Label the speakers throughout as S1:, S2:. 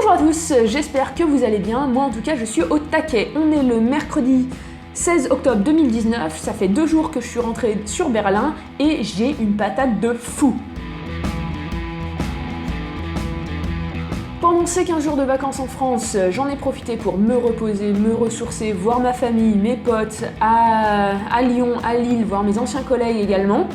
S1: Bonjour à tous, j'espère que vous allez bien. Moi en tout cas je suis au taquet. On est le mercredi 16 octobre 2019, ça fait 2 jours que je suis rentrée sur Berlin et j'ai une patate de fou. Pendant ces 15 jours de vacances en France, j'en ai profité pour me reposer, me ressourcer, voir ma famille, mes potes, à Lyon, à Lille, voir mes anciens collègues également.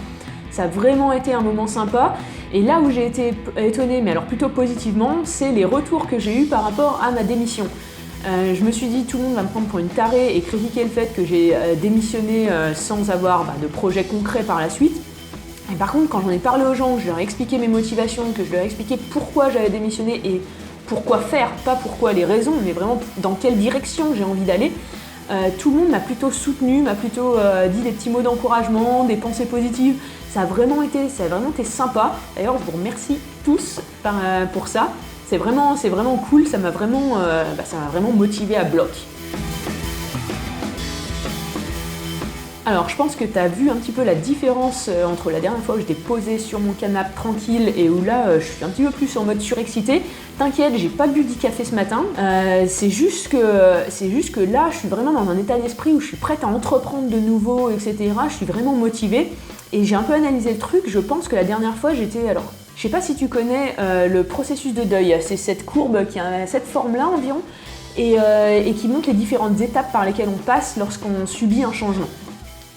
S1: Ça a vraiment été un moment sympa. Et là où j'ai été étonnée, mais alors plutôt positivement, c'est les retours que j'ai eus par rapport à ma démission. Je me suis dit, tout le monde va me prendre pour une tarée et critiquer le fait que j'ai démissionné sans avoir de projet concret par la suite. Et par contre, quand j'en ai parlé aux gens, que je leur ai expliqué mes motivations, que je leur ai expliqué pourquoi j'avais démissionné et pourquoi faire, pas pourquoi les raisons, mais vraiment dans quelle direction j'ai envie d'aller, tout le monde m'a plutôt soutenu, m'a plutôt dit des petits mots d'encouragement, des pensées positives. Ça a vraiment été sympa. D'ailleurs, je vous remercie tous pour ça. C'est vraiment cool, ça m'a vraiment motivé à bloc. Alors, je pense que tu as vu un petit peu la différence entre la dernière fois où j'étais posée sur mon canapé tranquille et où là, je suis un petit peu plus en mode surexcité. T'inquiète, j'ai pas bu du café ce matin. C'est juste que là, je suis vraiment dans un état d'esprit où je suis prête à entreprendre de nouveau, etc. Je suis vraiment motivée et j'ai un peu analysé le truc. Je pense que la dernière fois, je sais pas si tu connais le processus de deuil. C'est cette courbe qui a cette forme-là environ et qui montre les différentes étapes par lesquelles on passe lorsqu'on subit un changement.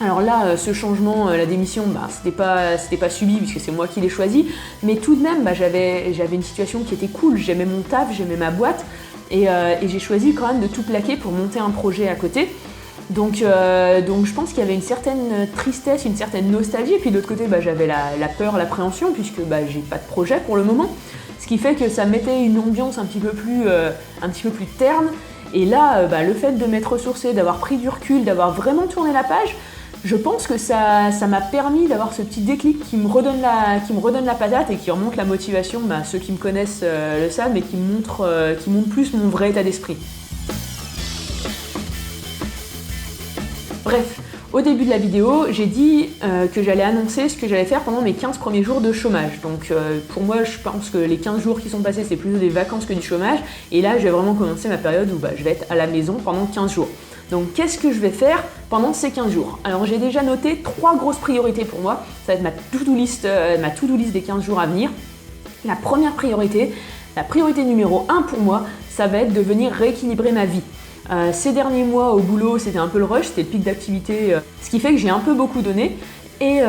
S1: Alors là, ce changement, la démission, c'était pas subi puisque c'est moi qui l'ai choisi, mais tout de même, j'avais une situation qui était cool, j'aimais mon taf, j'aimais ma boîte, et j'ai choisi quand même de tout plaquer pour monter un projet à côté. Donc je pense qu'il y avait une certaine tristesse, une certaine nostalgie, et puis de l'autre côté, j'avais la peur, l'appréhension, puisque j'ai pas de projet pour le moment, ce qui fait que ça mettait une ambiance un petit peu plus terne, et là, le fait de m'être ressourcée, d'avoir pris du recul, d'avoir vraiment tourné la page, je pense que ça m'a permis d'avoir ce petit déclic qui me redonne la patate et qui remonte la motivation. Ceux qui me connaissent le savent, mais qui montre plus mon vrai état d'esprit. Bref, au début de la vidéo, j'ai dit que j'allais annoncer ce que j'allais faire pendant mes 15 premiers jours de chômage. Donc pour moi, je pense que les 15 jours qui sont passés, c'est plutôt des vacances que du chômage. Et là, je vais vraiment commencer ma période où je vais être à la maison pendant 15 jours. Donc qu'est-ce que je vais faire pendant ces 15 jours? Alors j'ai déjà noté 3 grosses priorités pour moi. Ça va être ma to-do list des 15 jours à venir. La première priorité, la priorité numéro 1 pour moi, ça va être de venir rééquilibrer ma vie. Ces derniers mois au boulot, c'était un peu le rush, c'était le pic d'activité, ce qui fait que j'ai un peu beaucoup donné. Et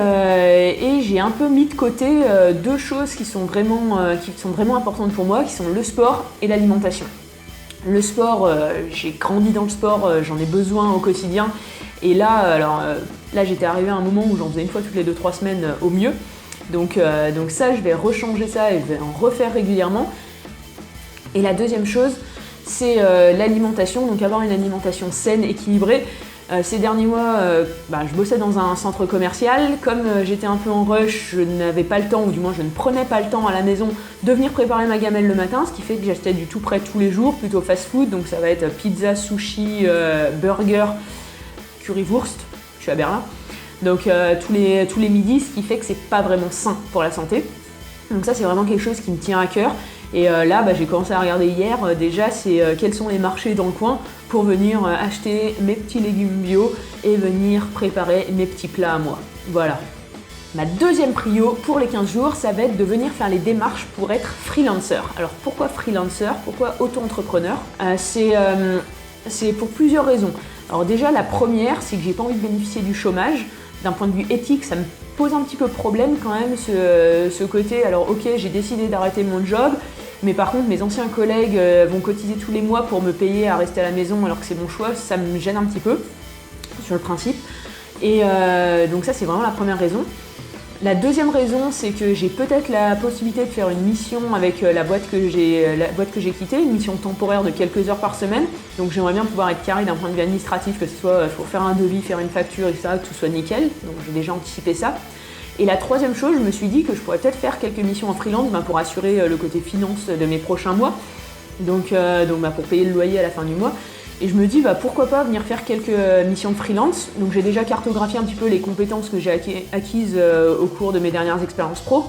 S1: j'ai un peu mis de côté 2 choses qui sont vraiment importantes pour moi, qui sont le sport et l'alimentation. Le sport, j'ai grandi dans le sport, j'en ai besoin au quotidien. Et là, j'étais arrivée à un moment où j'en faisais une fois toutes les 2-3 semaines au mieux. Donc ça, je vais rechanger ça et je vais en refaire régulièrement. Et la deuxième chose, c'est l'alimentation, donc avoir une alimentation saine, équilibrée. Ces derniers mois, je bossais dans un centre commercial. Comme j'étais un peu en rush, je n'avais pas le temps, ou du moins je ne prenais pas le temps à la maison de venir préparer ma gamelle le matin, ce qui fait que j'achetais du tout prêt tous les jours, plutôt fast-food. Donc ça va être pizza, sushi, burger, currywurst. Je suis à Berlin. Donc tous les midis, ce qui fait que c'est pas vraiment sain pour la santé. Donc ça, c'est vraiment quelque chose qui me tient à cœur. Et là, j'ai commencé à regarder hier, déjà, c'est quels sont les marchés dans le coin pour venir acheter mes petits légumes bio et venir préparer mes petits plats à moi. Voilà. Ma deuxième prio pour les 15 jours, ça va être de venir faire les démarches pour être freelancer. Alors pourquoi freelancer? Pourquoi auto-entrepreneur? C'est pour plusieurs raisons. Alors déjà, la première, c'est que j'ai pas envie de bénéficier du chômage. D'un point de vue éthique, ça me pose un petit peu problème quand même, ce côté. Alors ok, j'ai décidé d'arrêter mon job, mais par contre mes anciens collègues vont cotiser tous les mois pour me payer à rester à la maison alors que c'est mon choix, ça me gêne un petit peu sur le principe. Et donc ça, c'est vraiment la première raison. La deuxième raison, c'est que j'ai peut-être la possibilité de faire une mission avec la boîte que j'ai quittée, une mission temporaire de quelques heures par semaine. Donc j'aimerais bien pouvoir être carré d'un point de vue administratif, que ce soit pour faire un devis, faire une facture, etc., que tout soit nickel. Donc j'ai déjà anticipé ça. Et la troisième chose, je me suis dit que je pourrais peut-être faire quelques missions en freelance pour assurer le côté finance de mes prochains mois. Donc pour payer le loyer à la fin du mois. Et je me dis pourquoi pas venir faire quelques missions de freelance. Donc j'ai déjà cartographié un petit peu les compétences que j'ai acquises au cours de mes dernières expériences pro.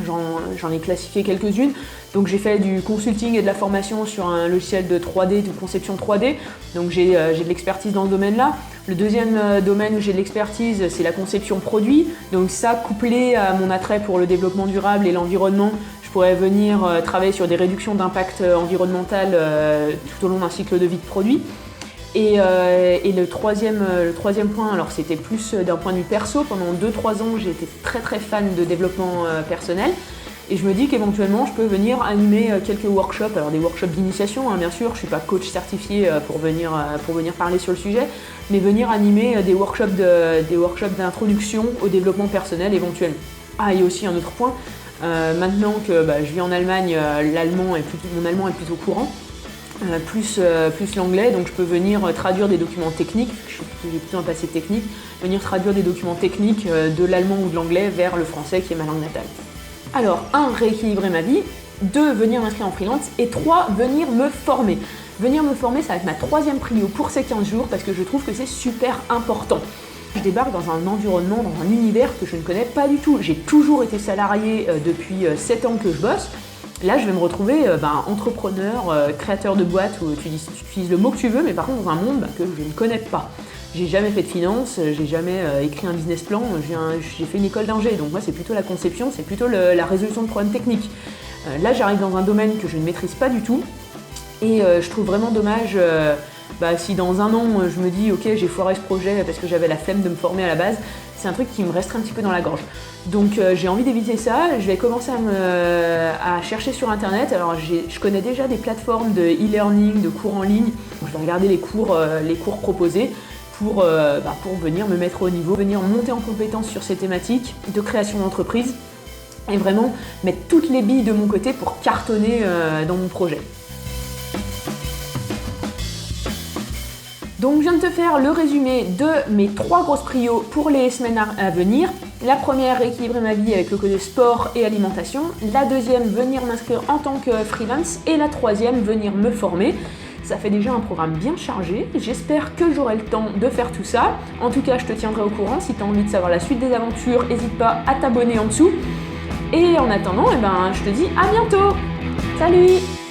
S1: J'en ai classifié quelques-unes. Donc j'ai fait du consulting et de la formation sur un logiciel de 3D, de conception 3D. Donc j'ai de l'expertise dans ce domaine-là. Le deuxième domaine où j'ai de l'expertise, c'est la conception produit. Donc ça, couplé à mon attrait pour le développement durable et l'environnement, je pourrais venir travailler sur des réductions d'impact environnemental tout au long d'un cycle de vie de produit. Et le troisième point, alors c'était plus d'un point de vue perso, pendant 2-3 ans j'ai été très fan de développement personnel et je me dis qu'éventuellement je peux venir animer quelques workshops, alors des workshops d'initiation bien sûr, je ne suis pas coach certifié pour venir parler sur le sujet, mais venir animer des workshops d'introduction au développement personnel éventuellement. Ah, et aussi un autre point, maintenant que je vis en Allemagne, mon allemand est plutôt courant. Plus l'anglais, donc je peux venir traduire des documents techniques, j'ai plutôt un passé technique, venir traduire des documents techniques de l'allemand ou de l'anglais vers le français qui est ma langue natale. Alors 1, rééquilibrer ma vie, 2, venir m'inscrire en freelance et 3, venir me former. Venir me former, ça va être ma troisième prio pour ces 15 jours parce que je trouve que c'est super important. Je débarque dans un environnement, dans un univers que je ne connais pas du tout. J'ai toujours été salarié depuis 7 ans que je bosse. Là, je vais me retrouver entrepreneur, créateur de boîte, où tu utilises le mot que tu veux, mais par contre dans un monde que je ne connais pas. J'ai jamais fait de finance, j'ai jamais écrit un business plan, j'ai fait une école d'ingé, donc moi c'est plutôt la conception, c'est plutôt la résolution de problèmes techniques. Là, j'arrive dans un domaine que je ne maîtrise pas du tout, et je trouve vraiment dommage si dans un an je me dis ok, j'ai foiré ce projet parce que j'avais la flemme de me former à la base, c'est un truc qui me resterait un petit peu dans la gorge. Donc j'ai envie d'éviter ça, je vais commencer à chercher sur internet. Alors je connais déjà des plateformes de e-learning, de cours en ligne. Je vais regarder les cours proposés pour venir me mettre au niveau, venir monter en compétence sur ces thématiques de création d'entreprise et vraiment mettre toutes les billes de mon côté pour cartonner dans mon projet. Donc je viens de te faire le résumé de mes 3 grosses prios pour les semaines à venir. La première, rééquilibrer ma vie avec le côté sport et alimentation. La deuxième, venir m'inscrire en tant que freelance. Et la troisième, venir me former. Ça fait déjà un programme bien chargé. J'espère que j'aurai le temps de faire tout ça. En tout cas, je te tiendrai au courant. Si tu as envie de savoir la suite des aventures, n'hésite pas à t'abonner en dessous. Et en attendant, je te dis à bientôt. Salut!